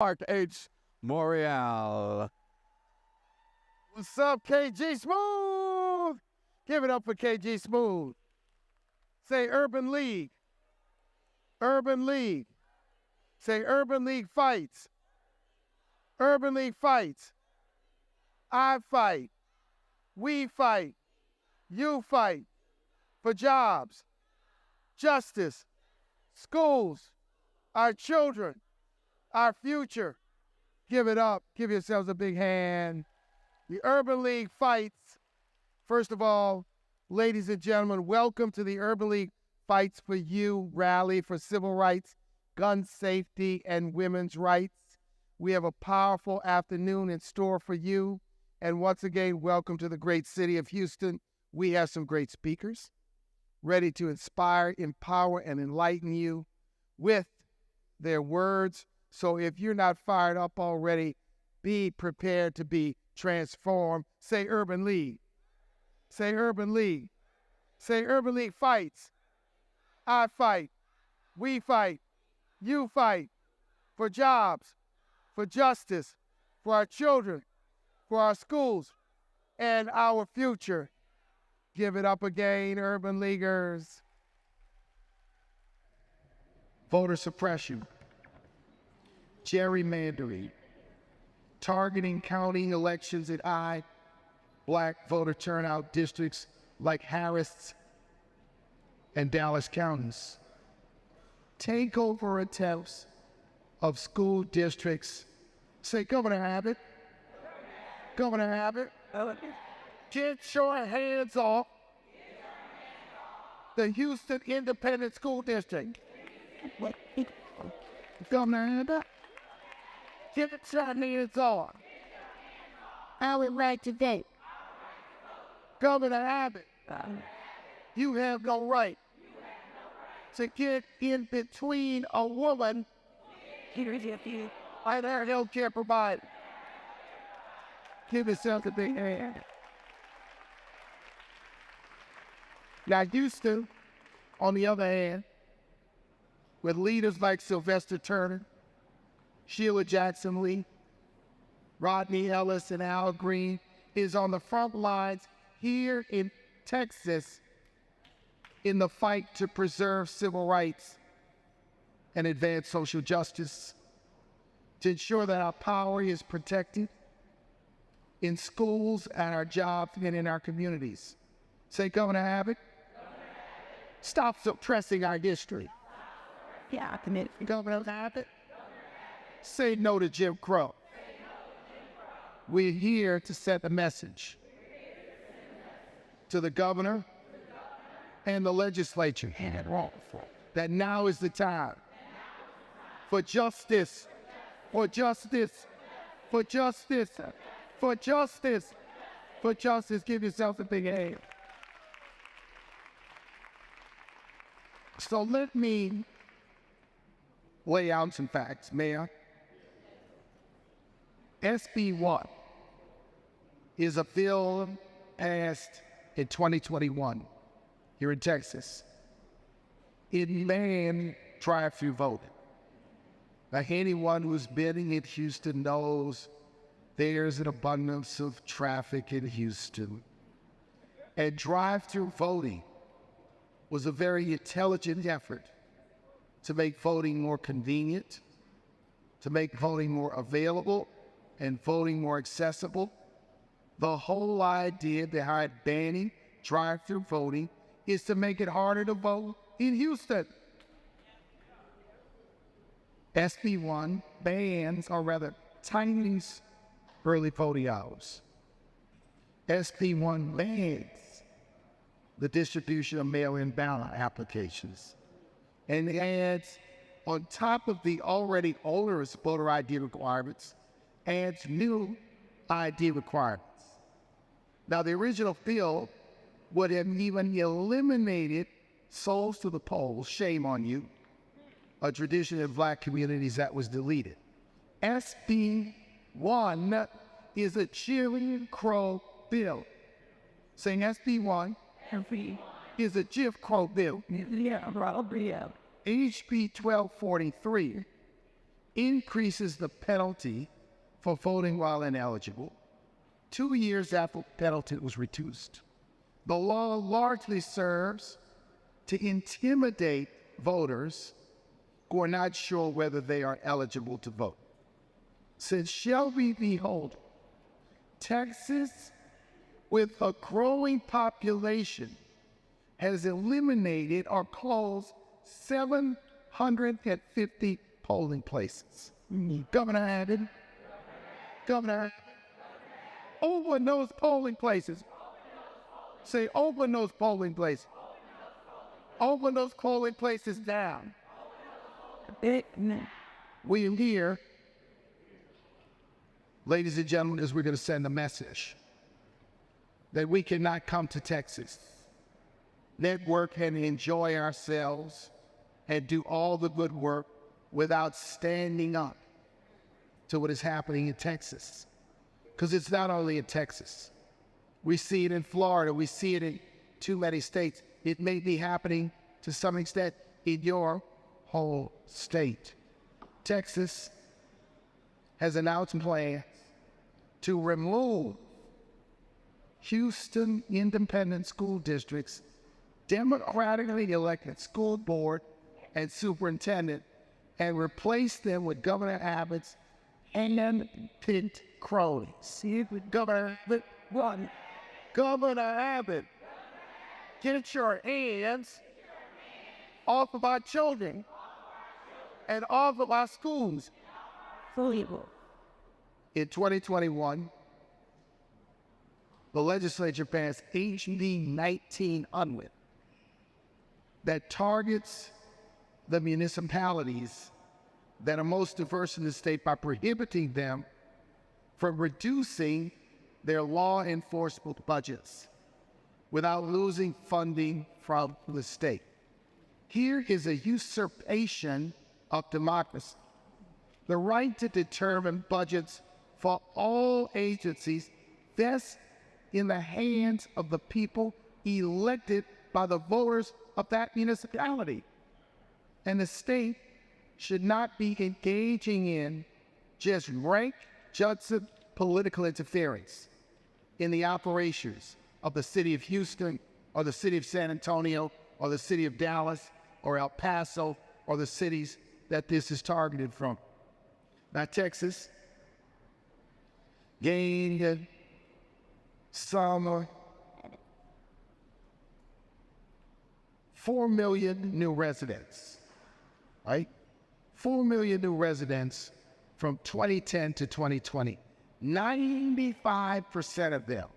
Mark H. Morial. What's up, KG Smooth? Give it up for KG Smooth. Say Urban League. Urban League. Say Urban League fights. Urban League fights. I fight. We fight. You fight for jobs, justice, schools, our children, our future. Give it up. Give yourselves a big hand. The Urban League fights. First of all, ladies and gentlemen, welcome to the Urban League Fights for You rally for civil rights, gun safety, and women's rights. We have a powerful afternoon in store for you. And once again, welcome to the great city of Houston. We have some great speakers ready to inspire, empower, and enlighten you with their words. So if you're not fired up already, be prepared to be transformed. Say Urban League. Say Urban League. Say Urban League fights. I fight. We fight. You fight for jobs, for justice, for our children, for our schools, and our future. Give it up again, Urban Leaguers. Voter suppression, gerrymandering, targeting county elections in Black voter turnout districts like Harris and Dallas counties, takeover attempts of school districts. Say, Governor Abbott, Governor Abbott, get your hands off the Houston Independent School District. Governor Abbott, get your hands off. I would like to vote. Governor Abbott, you have no right to get in between a woman and her health care provider. Give yourself a big hand. Now, Houston, on the other hand, with leaders like Sylvester Turner, Sheila Jackson Lee, Rodney Ellis, and Al Green, is on the front lines here in Texas in the fight to preserve civil rights and advance social justice, to ensure that our power is protected in schools, at our jobs, and in our communities. Say, Governor Abbott, stop suppressing our history. Yeah, I commit. Governor Abbott, say no to Jim Crow. We're here to set the message to the governor and the legislature that now is the time for justice, for justice, for justice, for justice, for justice. Give yourself a big hand. So let me lay out some facts, Mayor. SB 1 is a bill passed in 2021 here in Texas. It banned drive-through voting. Now, anyone who's been in Houston knows there's an abundance of traffic in Houston. And drive-through voting was a very intelligent effort to make voting more convenient, to make voting more available, and voting more accessible. The whole idea behind banning drive-through voting is to make it harder to vote in Houston. SB 1 bans, or rather tightens, early voting hours. SB 1 bans the distribution of mail-in ballot applications and adds, on top of the already onerous voter ID requirements, adds new ID requirements. Now, the original bill would have even eliminated souls to the polls, shame on you, a tradition in Black communities that was deleted. SB 1 is a Jim Crow bill. Saying SB 1 is a Jim Crow bill. Yeah, probably, yeah. HB 1243 increases the penalty for voting while ineligible. 2 years after the penalty was reduced. The law largely serves to intimidate voters who are not sure whether they are eligible to vote. Since Shelby v. Holder, Texas, with a growing population, has eliminated or closed 750 polling places. Governor Abbott, open those polling places. Say, open those polling places. Open those polling places down. We are here, ladies and gentlemen, as we're going to send a message that we cannot come to Texas, network and enjoy ourselves and do all the good work without standing up to what is happening in Texas. Because it's not only in Texas. We see it in Florida. We see it in too many states. It may be happening to some extent in your whole state. Texas has announced plans to remove Houston Independent School District's democratically elected school board and superintendent and replace them with Governor Abbott's hand-picked cronies. Governor Abbott, get your hands off of our children and off of our schools. In 2021, the legislature passed HB 1900 that targets the municipalities that are most diverse in the state by prohibiting them from reducing their law enforcement budgets without losing funding from the state. Here is a usurpation of democracy. The right to determine budgets for all agencies vests in the hands of the people elected by the voters of that municipality. And the state should not be engaging in just rank judgment political interference in the operations of the city of Houston or the city of San Antonio or the city of Dallas or El Paso or the cities that this is targeted from. Now, Texas gained some 4 million new residents, right? 4 million new residents from 2010 to 2020. 95% of them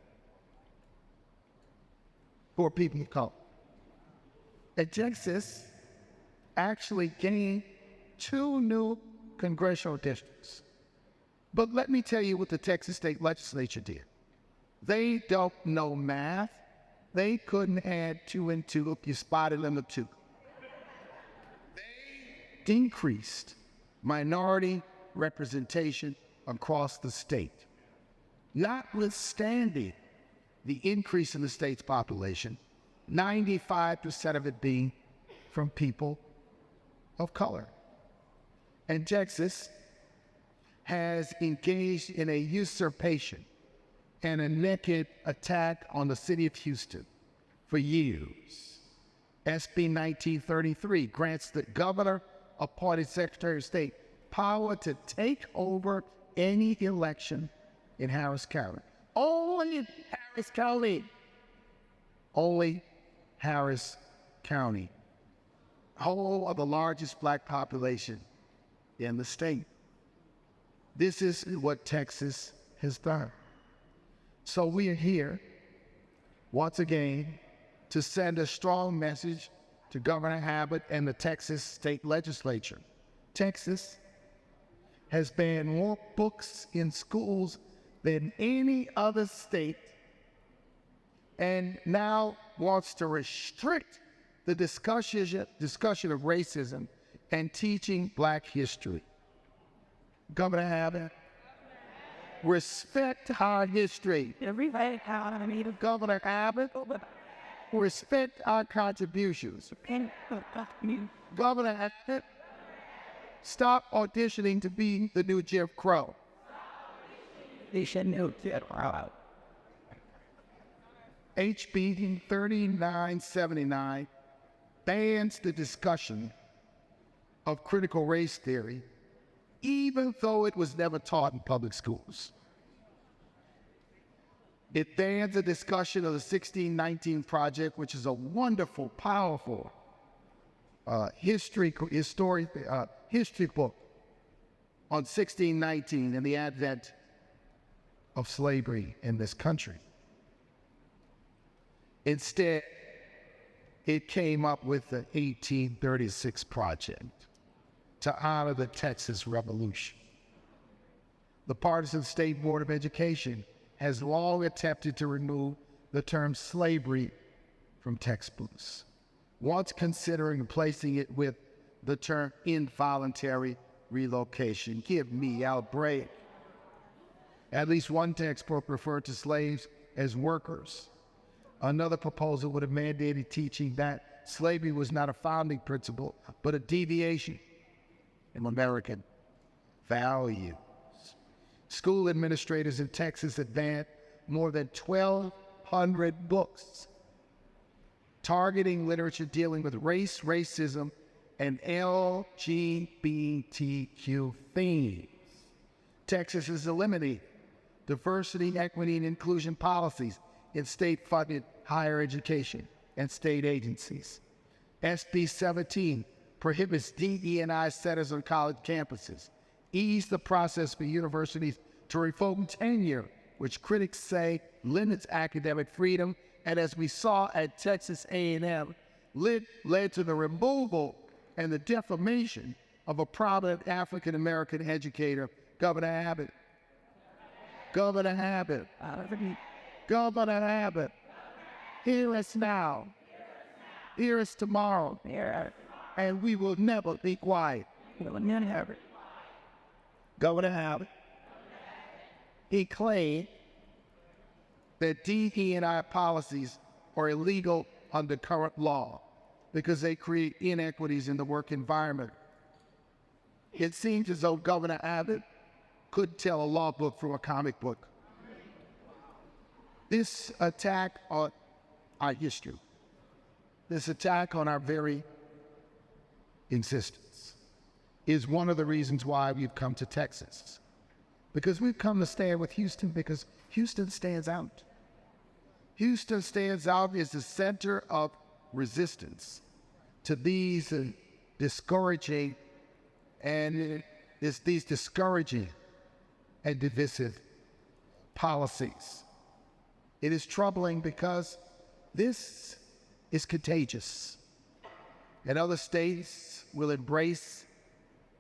were people of color. And Texas actually gained 2 new congressional districts. But let me tell you what the Texas State Legislature did. They don't know math. They couldn't add 2 and 2 if you spotted them at 2. They increased minority representation across the state. Notwithstanding the increase in the state's population, 95% of it being from people of color. And Texas has engaged in a usurpation and a naked attack on the city of Houston for years. SB 1933 grants the governor-appointed Secretary of State power to take over any election in Harris County. Only Harris County. Only Harris County. Home of the largest black population in the state. This is what Texas has done. So we are here, once again, to send a strong message to Governor Abbott and the Texas State Legislature. Texas has banned more books in schools than any other state and now wants to restrict the discussion of racism and teaching black history. Governor Abbott, respect our history. Governor Abbott, respect our contributions. Governor Abbott, Stop auditioning to be the new Jim Crow. They should know that. HB 3979 bans the discussion of critical race theory, even though it was never taught in public schools. It bans the discussion of the 1619 Project, which is a wonderful, powerful history book on 1619 and the advent of slavery in this country. Instead, it came up with the 1836 Project to honor the Texas Revolution. The partisan State Board of Education has long attempted to remove the term slavery from textbooks, once considering replacing it with the term involuntary relocation. Give me a break. At least one textbook referred to slaves as workers. Another proposal would have mandated teaching that slavery was not a founding principle, but a deviation in American values. School administrators in Texas had banned more than 1,200 books targeting literature dealing with race, racism, and LGBTQ themes. Texas has eliminated diversity, equity, and inclusion policies in state-funded higher education and state agencies. SB 17 prohibits DE&I centers on college campuses, eased the process for universities to revoke tenure, which critics say limits academic freedom, and as we saw at Texas A&M, led to the removal and the defamation of a prominent African-American educator, Governor Abbott. Governor Abbott. Governor Abbott. Hear us now. Hear us tomorrow. And we will never be quiet. Governor Abbott. He claimed that DE&I policies are illegal under current law because they create inequities in the work environment. It seems as though Governor Abbott couldn't tell a law book from a comic book. This attack on our history, this attack on our very existence, is one of the reasons why we've come to Texas. Because we've come to stand with Houston because Houston stands out. Houston stands out as the center of resistance to these discouraging and divisive policies. It is troubling because this is contagious, and other states will embrace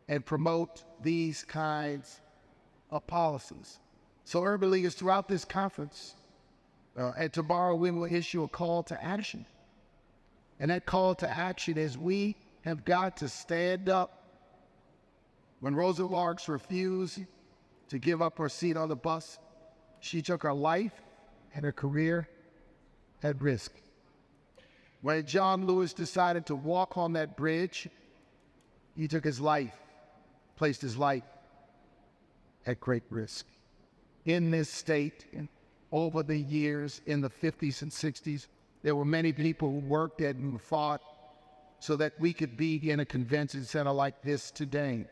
and promote these kinds of policies. So urban leaders throughout this conference, and tomorrow we will issue a call to action. And that call to action is we have got to stand up. When Rosa Parks refused to give up her seat on the bus, she took her life and her career at risk. When John Lewis decided to walk on that bridge, he took his life, placed his life at great risk. In this state, over the years, in the 50s and 60s, there were many people who worked and who fought so that we could be in a convention center like this today,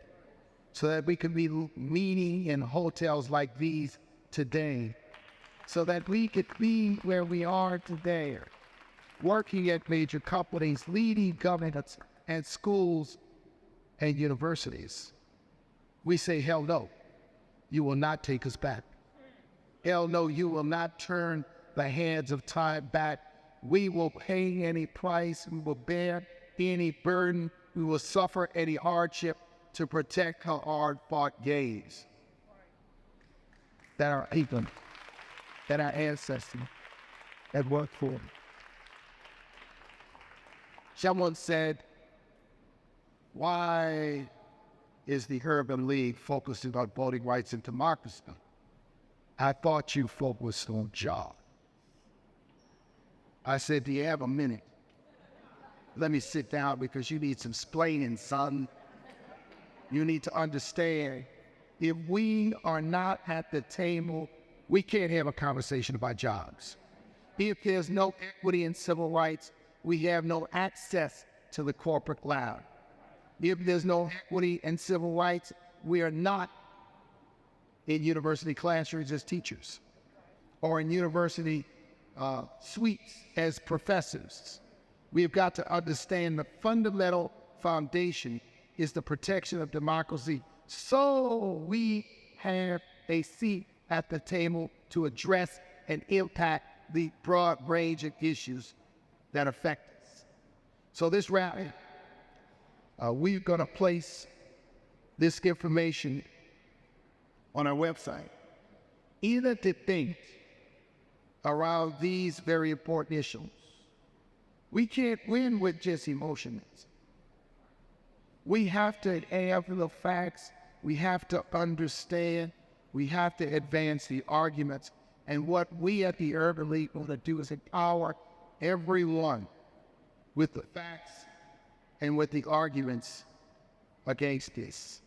so that we could be meeting in hotels like these today, so that we could be where we are today, working at major companies, leading governments and schools and universities. We say, hell no, you will not take us back. Hell no, you will not turn the hands of time back. We will pay any price, we will bear any burden, we will suffer any hardship to protect our hard-fought gains that our people, that our ancestors had worked for. Someone said, why is the Urban League focusing on voting rights and democracy? I thought you focused on jobs. I said, do you have a minute? Let me sit down because you need some splaining, son. You need to understand, if we are not at the table, we can't have a conversation about jobs. If there's no equity in civil rights, we have no access to the corporate cloud. If there's no equity in civil rights, we are not in university classrooms as teachers or in university suites as professors. We've got to understand the fundamental foundation is the protection of democracy, so we have a seat at the table to address and impact the broad range of issues that affect us. So this rally, we're going to place this information on our website. Either debate around these very important issues. We can't win with just emotions. We have to have the facts. We have to understand. We have to advance the arguments. And what we at the Urban League want to do is empower everyone with the facts and with the arguments against this.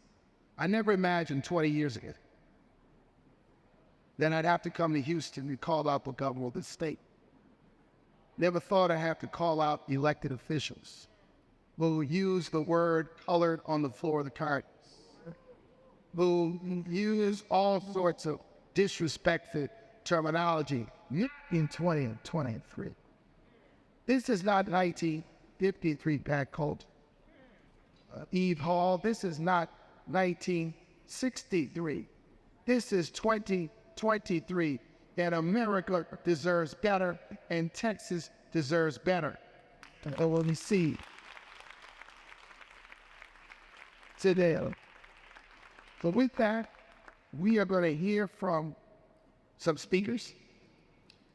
I never imagined 20 years ago that I'd have to come to Houston and call out the governor of the state. Never thought I'd have to call out elected officials who use the word colored on the floor of the Congress, who use all sorts of disrespectful terminology in 2023. This is not 1953 Pat Coulter, Eve Hall. This is not 1963. This is 2023, and America deserves better, and Texas deserves better. And let me see. Today. So with that, we are going to hear from some speakers,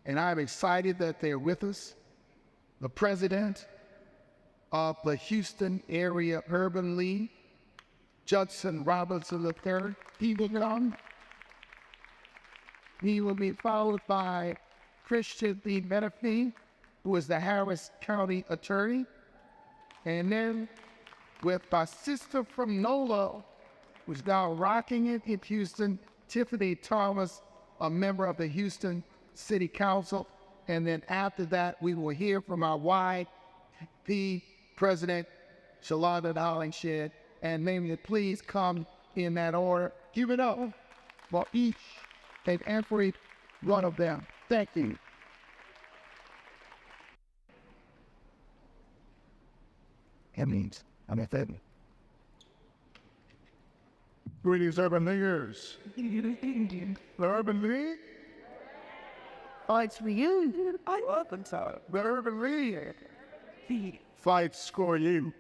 and I'm excited that they're with us. The president of the Houston Area Urban League, Judson Robinson III, he will come. He will be followed by Christian Lee Menifee, who is the Harris County Attorney. And then with my sister from NOLA, who's now rocking it in Houston, Tiffany Thomas, a member of the Houston City Council. And then after that, we will hear from our YP President, Shalonda Hollingshed. And may you please come in that order. Give it up for each and every one of them. Thank you. That means I'm at that. Greetings, Urban Leaguers. The Urban League? Fights for you. I love them so. The Urban League fights for you.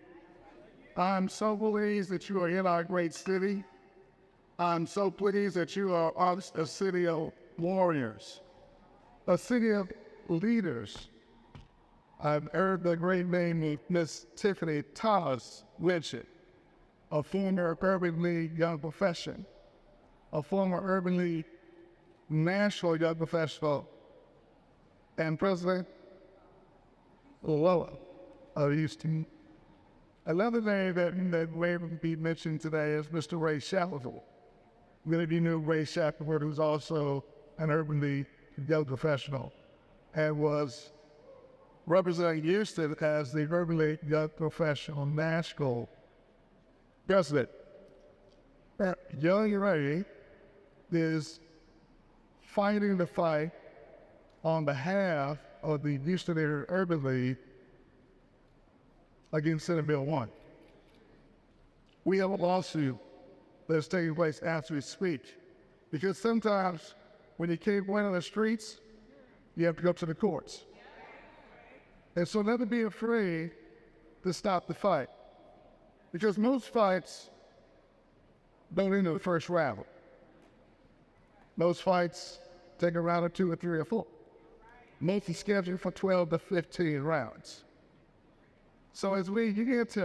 I'm so pleased that you are in our great city. I'm so pleased that you are a city of warriors, a city of leaders. I've heard the great name of Miss Tiffany Thomas mentioned, a former Urban League young professional, a former Urban League national young professional, and President Lola of Houston. Another name that may be mentioned today is Mr. Ray Shackelford. Many of you knew Ray Shackelford, who's also an Urban League young professional and was representing Houston as the Urban League Young Professional National President. Young Ray is fighting the fight on behalf of the Houston Area Urban League against Senate Bill 1. We have a lawsuit that's taking place as we speak, because sometimes when you can't win on the streets, you have to go to the courts. And so never be afraid to stop the fight, because most fights don't end in the first round. Most fights take a round or two or three or four. Most are scheduled for 12 to 15 rounds. So as we get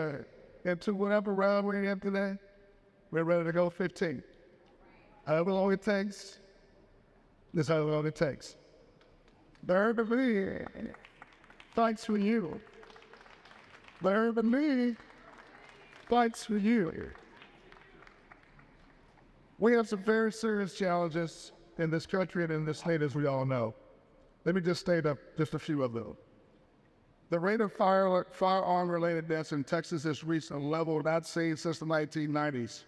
into whatever round we're in today, we're ready to go 15. However long it takes, this is how long it takes. The Urban League fights for you. The Urban League fights for you. We have some very serious challenges in this country and in this state, as we all know. Let me just state up just a few of them. The rate of firearm-related deaths in Texas has reached a level not seen since the 1990s.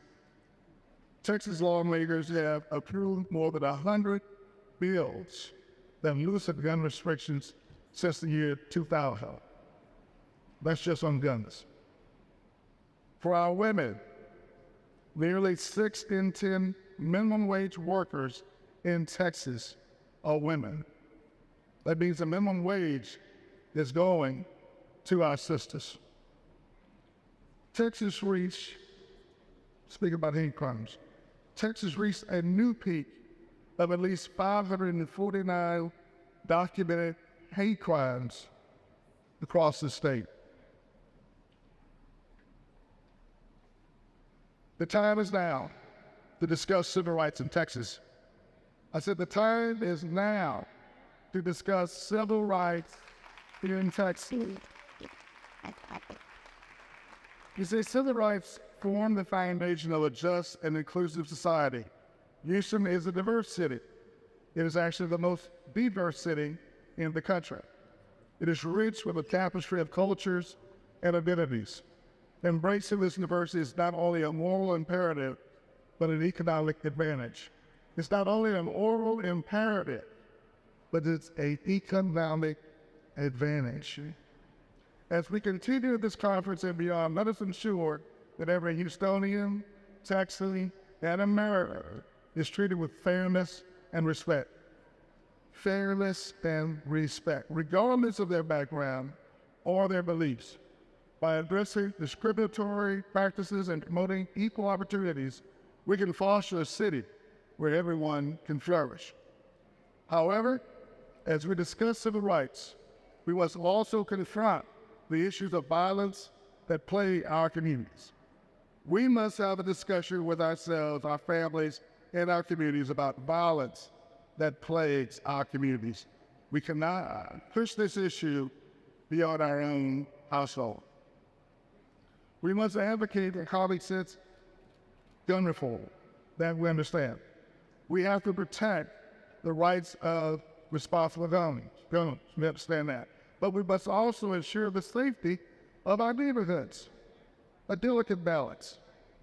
Texas lawmakers have approved more than 100 bills that loosen gun restrictions since the year 2000. That's just on guns. For our women, nearly 6 in 10 minimum wage workers in Texas are women. That means the minimum wage is going to our sisters. Texas reached, speaking about hate crimes, Texas reached a new peak of at least 549 documented hate crimes across the state. The time is now to discuss civil rights in Texas. I said the time is now to discuss civil rights in Texas. You see, civil rights form the foundation of a just and inclusive society. Houston is a diverse city. It is actually the most diverse city in the country. It is rich with a tapestry of cultures and identities. Embracing this diversity is not only a moral imperative, but an economic advantage. It's not only an oral imperative, but it's an economic advantage. As we continue this conference and beyond, let us ensure that every Houstonian, Texan, and American is treated with fairness and respect. Fairness and respect, regardless of their background or their beliefs. By addressing discriminatory practices and promoting equal opportunities, we can foster a city where everyone can flourish. However, as we discuss civil rights, we must also confront the issues of violence that plague our communities. We must have a discussion with ourselves, our families, and our communities about violence that plagues our communities. We cannot push this issue beyond our own household. We must advocate for common sense gun reform that we understand. We have to protect the rights of responsible guns. We understand that. But we must also ensure the safety of our neighborhoods. A delicate balance,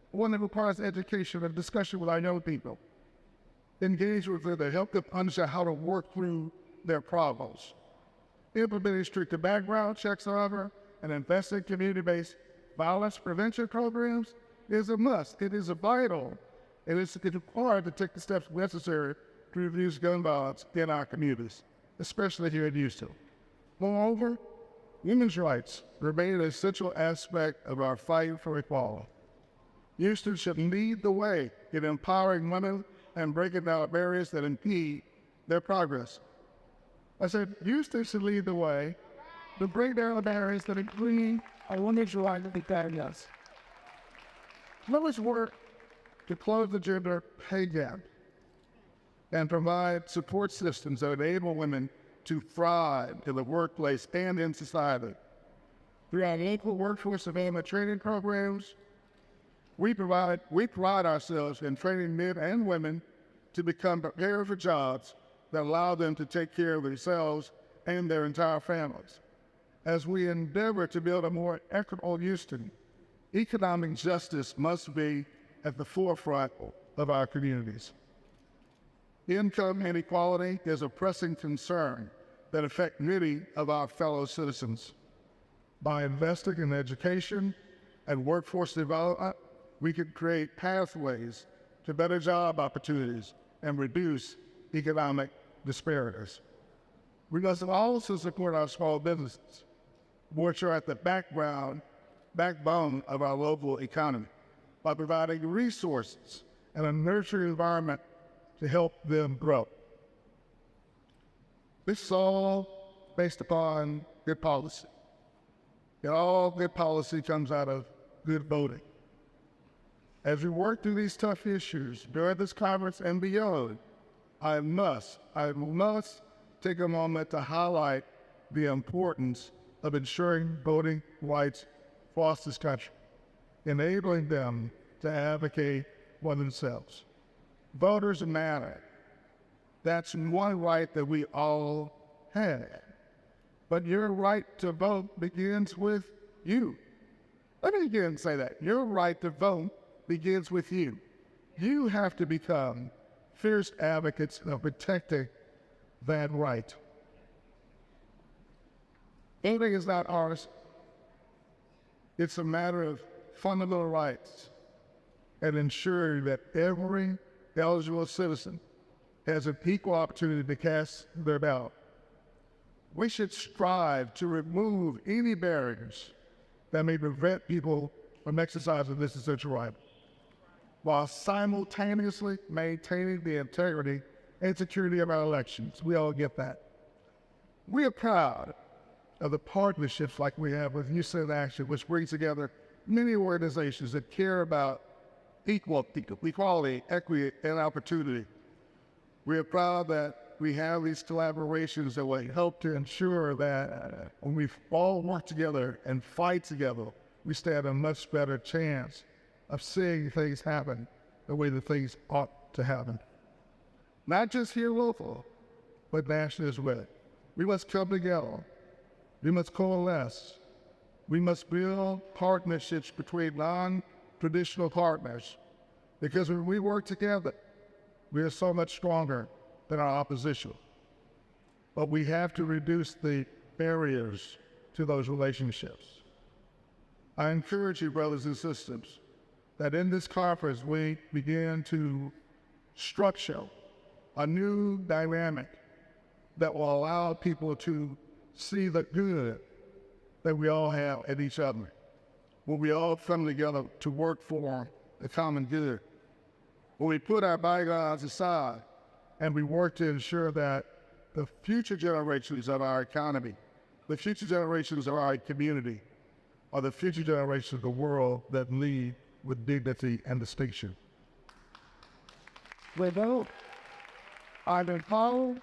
one that requires education and discussion with our young people. Engage with them to help them understand how to work through their problems. Implementing stricter background checks, however, and investing in community-based violence prevention programs is a must. It is a vital, and it's required to take the steps necessary to reduce gun violence in our communities, especially here in Houston. Moreover, women's rights remain an essential aspect of our fight for equality. Houston should lead the way in empowering women and breaking down barriers that impede their progress. I said, Houston should lead the way to break down the barriers that impede our women's right to be diagnosed. Let us work to close the gender pay gap and provide support systems that enable women to thrive in the workplace and in society. Through our local workforce development training programs, we pride ourselves in training men and women to become prepared for jobs that allow them to take care of themselves and their entire families. As we endeavor to build a more equitable Houston, economic justice must be at the forefront of our communities. Income inequality is a pressing concern that affects many of our fellow citizens. By investing in education and workforce development, we can create pathways to better job opportunities and reduce economic disparities. We must also support our small businesses, which are at the backbone of our local economy, by providing resources and a nurturing environment to help them grow. This is all based upon good policy. And all good policy comes out of good voting. As we work through these tough issues during this conference and beyond, I must take a moment to highlight the importance of ensuring voting rights across this country, enabling them to advocate for themselves. Voters matter. That's one right that we all have. But your right to vote begins with you. Let me again say that. Your right to vote begins with you. You have to become fierce advocates of protecting that right. Voting is not ours. It's a matter of fundamental rights and ensuring that every eligible citizen has an equal opportunity to cast their ballot. We should strive to remove any barriers that may prevent people from exercising this essential right, while simultaneously maintaining the integrity and security of our elections. We all get that. We are proud of the partnerships like we have with Youth in Action, which brings together many organizations that care about equality, equity, and opportunity. We are proud that we have these collaborations that will help to ensure that when we all work together and fight together, we stand a much better chance of seeing things happen the way that things ought to happen. Not just here local, but nationally as well. We must come together. We must coalesce. We must build partnerships between non-traditional partners, because when we work together, we are so much stronger than our opposition. But we have to reduce the barriers to those relationships. I encourage you, brothers and sisters, that in this conference we begin to structure a new dynamic that will allow people to see the good that we all have in each other, when we all come together to work for the common good, when we put our bygones aside and we work to ensure that the future generations of our economy, the future generations of our community, are the future generations of the world that lead with dignity and distinction. We vote. I been called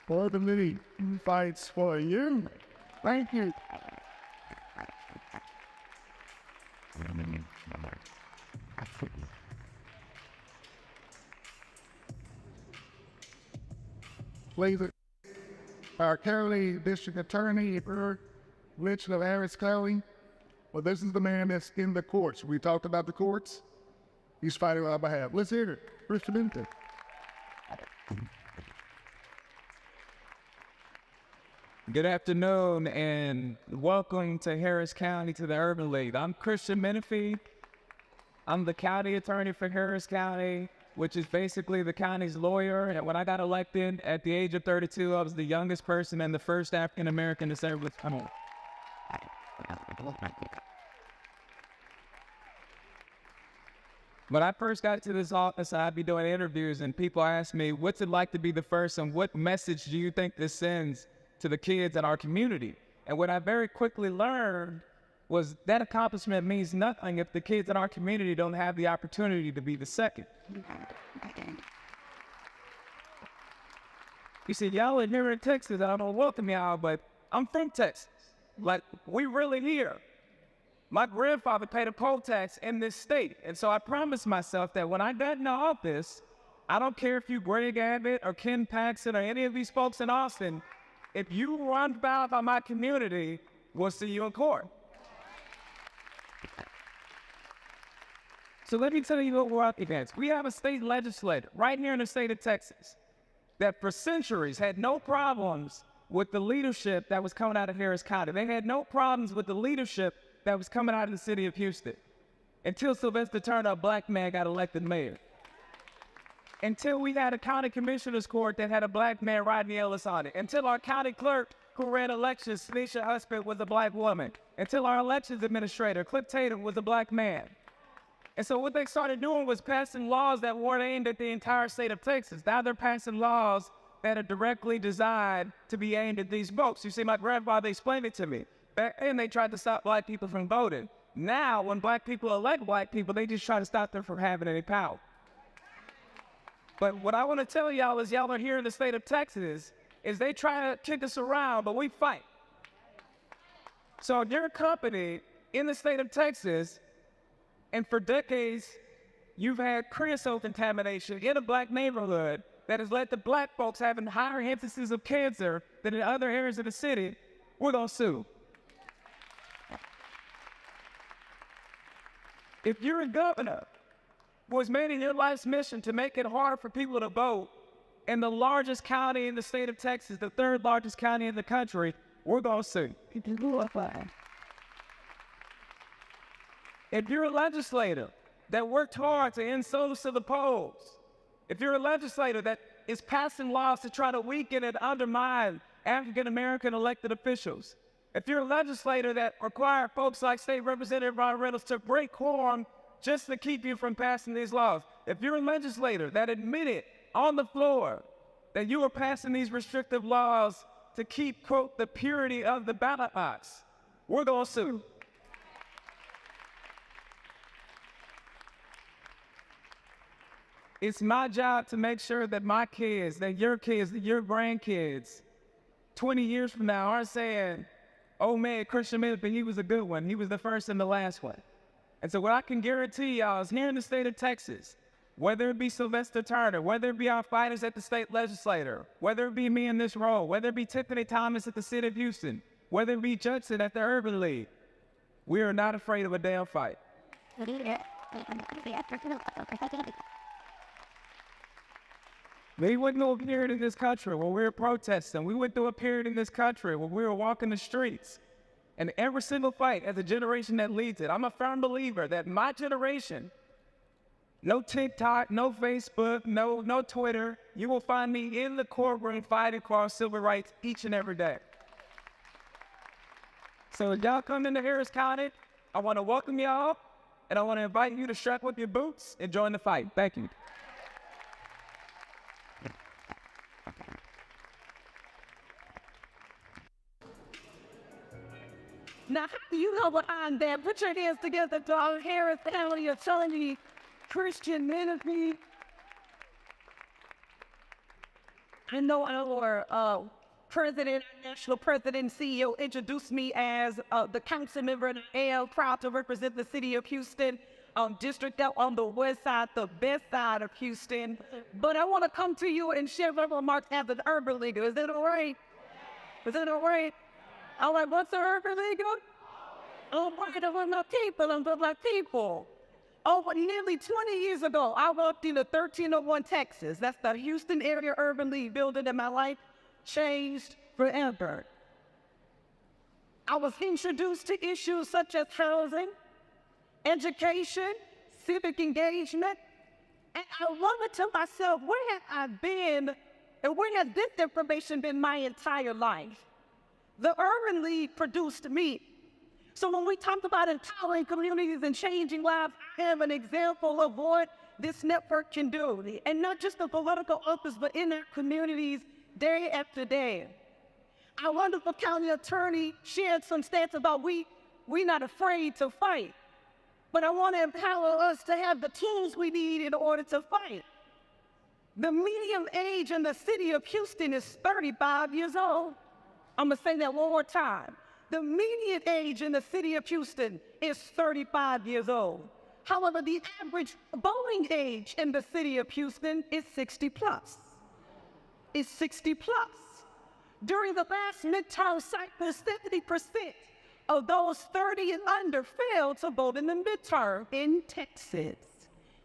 for the many fights for you. Thank you. Please, our county district attorney, Richard of Harris County. Well, this is the man that's in the courts. We talked about the courts. He's fighting on our behalf. Let's hear it. Richard Minton. Good afternoon and welcome to Harris County, to the Urban League. I'm Christian Menifee. I'm the county attorney for Harris County, which is basically the county's lawyer. And when I got elected at the age of 32, I was the youngest person and the first African-American to serve with Kamala. When I first got to this office, I'd be doing interviews and people ask me, what's it like to be the first and what message do you think this sends to the kids in our community? And what I very quickly learned was that accomplishment means nothing if the kids in our community don't have the opportunity to be the second. You see, y'all are here in Texas, I don't welcome y'all, but I'm from Texas. Like, we really here. My grandfather paid a poll tax in this state, and so I promised myself that when I got in office, I don't care if you Greg Abbott or Ken Paxton or any of these folks in Austin, if you run foul by my community, we'll see you in court. So let me tell you what we're up against. We have a state legislator right here in the state of Texas that for centuries had no problems with the leadership that was coming out of Harris County. They had no problems with the leadership that was coming out of the city of Houston until Sylvester Turner, a black man, got elected mayor. Until we had a county commissioner's court that had a black man, Rodney Ellis, on it. Until our county clerk who ran elections, Tanisha Husband, was a black woman. Until our elections administrator, Cliff Tatum, was a black man. And so what they started doing was passing laws that weren't aimed at the entire state of Texas. Now they're passing laws that are directly designed to be aimed at these folks. You see, my grandfather explained it to me. Back then, they tried to stop black people from voting. Now, when black people elect black people, they just try to stop them from having any power. But what I want to tell y'all is y'all are here in the state of Texas, is they try to kick us around, but we fight. So your company in the state of Texas, and for decades, you've had creosote contamination in a black neighborhood that has led to black folks having higher instances of cancer than in other areas of the city, we're gonna sue. If you're a governor who has made it your life's mission to make it hard for people to vote in the largest county in the state of Texas, the third largest county in the country, we're gonna sue. If you're a legislator that worked hard to end service to the polls, if you're a legislator that is passing laws to try to weaken and undermine African-American elected officials, if you're a legislator that required folks like State Representative Ron Reynolds to break quorum just to keep you from passing these laws, if you're a legislator that admitted on the floor that you were passing these restrictive laws to keep, quote, the purity of the ballot box, we're gonna sue. It's my job to make sure that my kids, that your grandkids, 20 years from now aren't saying, oh man, Christian Miller, he was a good one. He was the first and the last one. And so what I can guarantee y'all is here in the state of Texas, whether it be Sylvester Turner, whether it be our fighters at the state legislature, whether it be me in this role, whether it be Tiffany Thomas at the city of Houston, whether it be Judson at the Urban League, we are not afraid of a damn fight. We went through a period in this country where we were protesting. We went through a period in this country where we were walking the streets. And every single fight as a generation that leads it, I'm a firm believer that my generation, no TikTok, no Facebook, no Twitter, you will find me in the courtroom fighting for our civil rights each and every day. So if y'all come into Harris County, I want to welcome y'all, and I want to invite you to strap up your boots and join the fight. Thank you. Now, you know behind that, put your hands together to our Harris County Attorney, Christian Menefee. I know our president, national president, CEO introduced me as the council member, and I am proud to represent the city of Houston, district out on the west side, the best side of Houston. But I want to come to you and share my remarks as an urban leader. Is that all right? Is that all right? All right, what's the urban league? Oh, I'm my people, I'm with my people. Oh, nearly 20 years ago, I walked into 1301 Texas. That's the Houston Area Urban League building, and my life changed forever. I was introduced to issues such as housing, education, civic engagement, and I wondered to myself, where have I been, and where has this information been my entire life? The Urban League produced me. So when we talk about empowering communities and changing lives, I am an example of what this network can do. And not just the political office, but in our communities day after day. Our wonderful county attorney shared some stats about we're not afraid to fight. But I want to empower us to have the tools we need in order to fight. The median age in the city of Houston is 35 years old. I'm going to say that one more time. The median age in the city of Houston is 35 years old. However, the average voting age in the city of Houston is 60 plus. It's 60 plus. During the last midterm cycle, 70% of those 30 and under failed to vote in the midterm in Texas.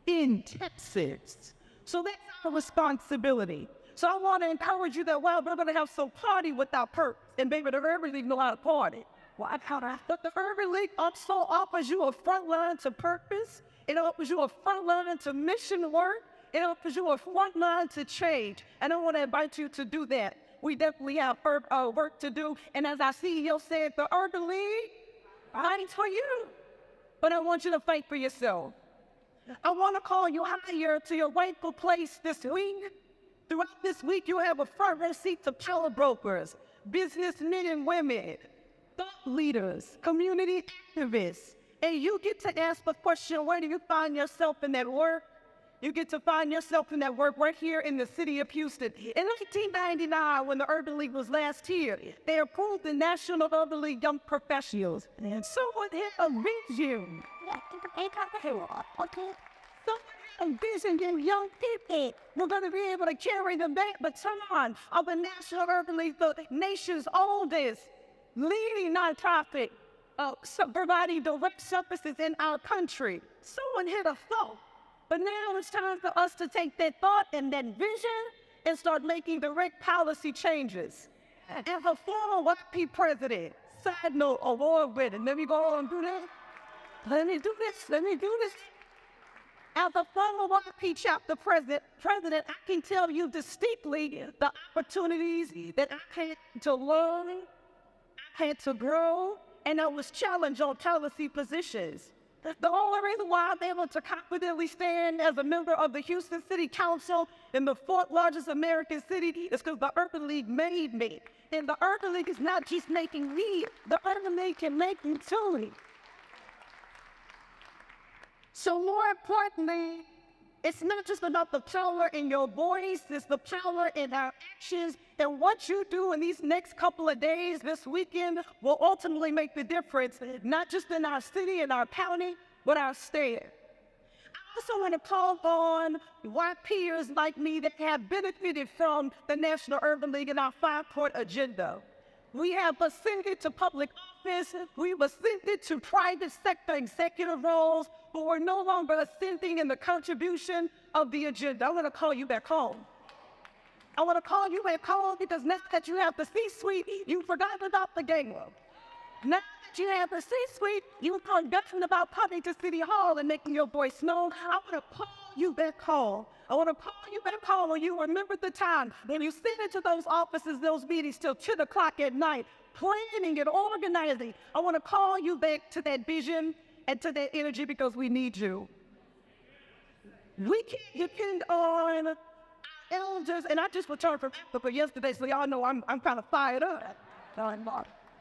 In Texas. So that's our responsibility. So I want to encourage you that while we're going to have some party without purpose, and maybe the Urban League know how to party. But the Urban League also offers you a front line to purpose. It offers you a front line to mission work. It offers you a front line to change. And I want to invite you to do that. We definitely have work to do. And as our CEO said, the Urban League, fighting for you. But I want you to fight for yourself. I want to call you higher to your rightful place this week. Throughout this week, you have a front row seat to power brokers, businessmen and women, thought leaders, community activists. And you get to ask the question, where do you find yourself in that work? You get to find yourself in that work right here in the city of Houston. In 1999, when the Urban League was last here, they approved the National Urban League Young Professionals. And someone had a vision. Someone envisioning young people. We're going to be able to carry the baton of the National Urban League, the nation's oldest leading nonprofit, providing direct services in our country. Someone hit a thought. But now it's time for us to take that thought and that vision and start making direct policy changes. And for former YP president, side note, award winning. Let me go on and do that. Let me do this. As a former YP chapter president, I can tell you distinctly the opportunities that I had to learn, I had to grow, and I was challenged on policy positions. The only reason why I'm able to confidently stand as a member of the Houston City Council in the fourth largest American city is because the Urban League made me. And the Urban League is not just making me, the Urban League can make me too. So more importantly, it's not just about the power in your voice, it's the power in our actions. And what you do in these next couple of days, this weekend, will ultimately make the difference, not just in our city and our county, but our state. I also want to call on YPers like me that have benefited from the National Urban League and our 5-point agenda. We have ascended to public office, we've ascended to private sector executive roles, but we're no longer ascending in the contribution of the agenda. I want to call you back home. I want to call you back home because now that you have the C-suite, you forgot about the game room. Now that you have the C-suite, you've forgotten about coming to City Hall and making your voice known. I want to call you back home. I want to call you back home when you remember the time when you sit into those offices, those meetings till 10 o'clock at night, planning and organizing. I want to call you back to that vision and to that energy because we need you. We can't depend on our elders, and I just returned from Africa yesterday, so y'all know I'm kind of fired up.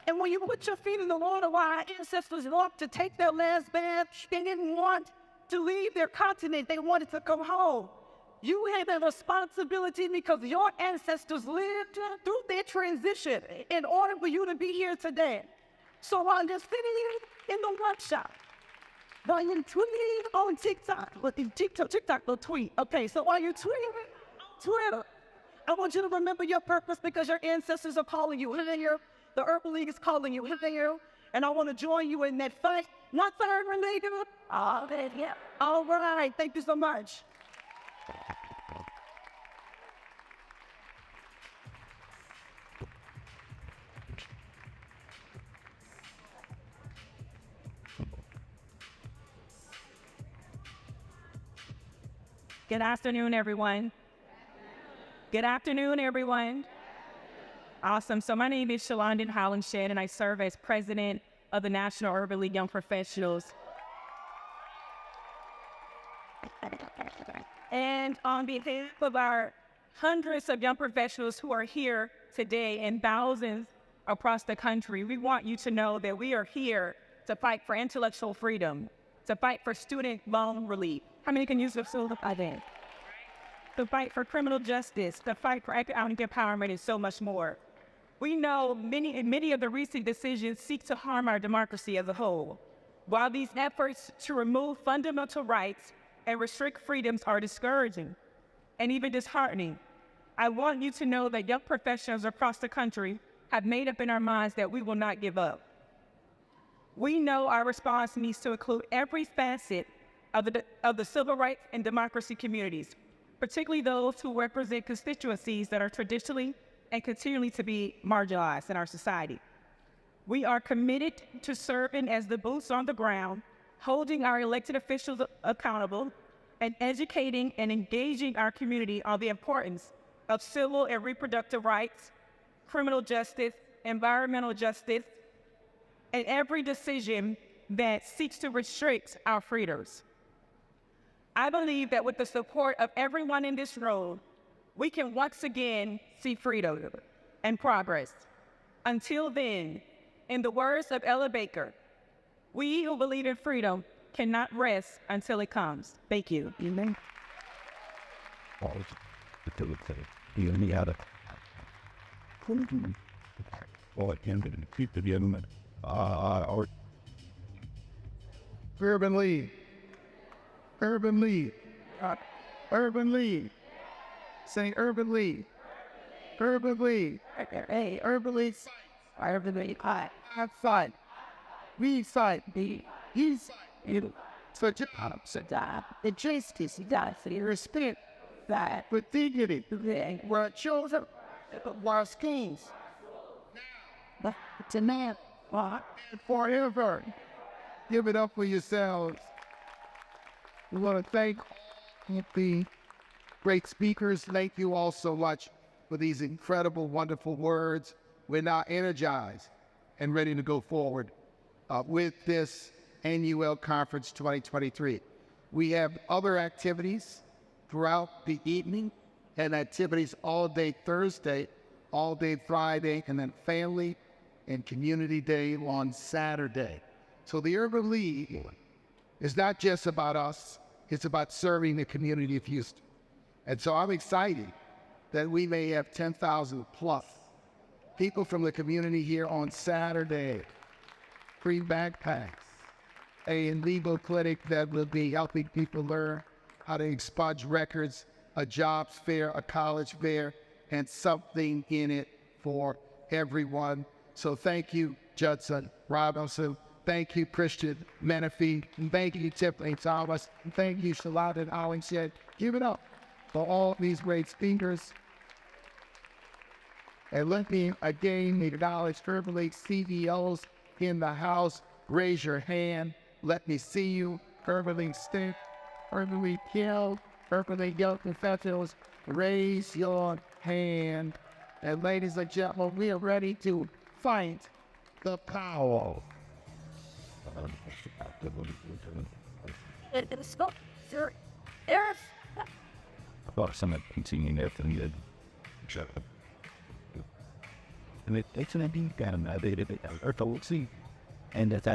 And when you put your feet in the water while our ancestors walked to take their last bath, they didn't want to leave their continent, they wanted to come home. You have a responsibility because your ancestors lived through their transition in order for you to be here today. So while you're sitting in the workshop, while you're tweeting on TikTok will tweet. Okay, so while you're tweeting on Twitter, I want you to remember your purpose because your ancestors are calling you here. The Urban League is calling you here. And I want to join you in that fight. Not the Urban League. Yeah. All right, thank you so much. Good afternoon, everyone. Good afternoon, everyone. Awesome. So my name is Shalondon Hollenshed, and I serve as president of the National Urban League Young Professionals. And on behalf of our hundreds of young professionals who are here today and thousands across the country, we want you to know that we are here to fight for intellectual freedom, to fight for student loan relief. How many can use the silver? To fight for criminal justice, to fight for economic empowerment, and so much more. We know many of the recent decisions seek to harm our democracy as a whole. While these efforts to remove fundamental rights and restrict freedoms are discouraging and even disheartening, I want you to know that young professionals across the country have made up in our minds that we will not give up. We know our response needs to include every facet of the civil rights and democracy communities, particularly those who represent constituencies that are traditionally and continually to be marginalized in our society. We are committed to serving as the boots on the ground, holding our elected officials accountable, and educating and engaging our community on the importance of civil and reproductive rights, criminal justice, environmental justice, and every decision that seeks to restrict our freedoms. I believe that with the support of everyone in this room, we can once again see freedom and progress. Until then, in the words of Ella Baker, we who believe in freedom cannot rest until it comes. Thank you. Amen. Urban League. Urban League. Urban League. Say Urban League. Urban League. Hey, Urban League. Urban League. Hi. Have fun. We fight. He's You. for job. The justice. That's the respect. That. With dignity. The. We're children. We're kings. It's a man. What? And forever. Give it up for yourselves. We want to thank all the great speakers. Thank you all so much for these incredible, wonderful words. We're now energized and ready to go forward with this NUL Conference 2023. We have other activities throughout the evening and activities all day Thursday, all day Friday, and then family and community day on Saturday. So the Urban League is not just about us, it's about serving the community of Houston. And so I'm excited that we may have 10,000 plus people from the community here on Saturday. Free backpacks, a legal clinic that will be helping people learn how to expunge records, a jobs fair, a college fair, and something in it for everyone. So thank you, Judson Robinson. Thank you, Christian Menifee. And thank you, Tiffany Thomas. And thank you, Shalanda Hollingshead. Give it up for all these great speakers. And let me again acknowledge Urban League CEOs in the house. Raise your hand. Let me see you. Urban League Stick, Urban League Kill, Urban League Young Professionals. Raise your hand. And ladies and gentlemen, we are ready to fight the power. It's not. There's. About some continuing everything good. And it's an ending kind of they did it. And that's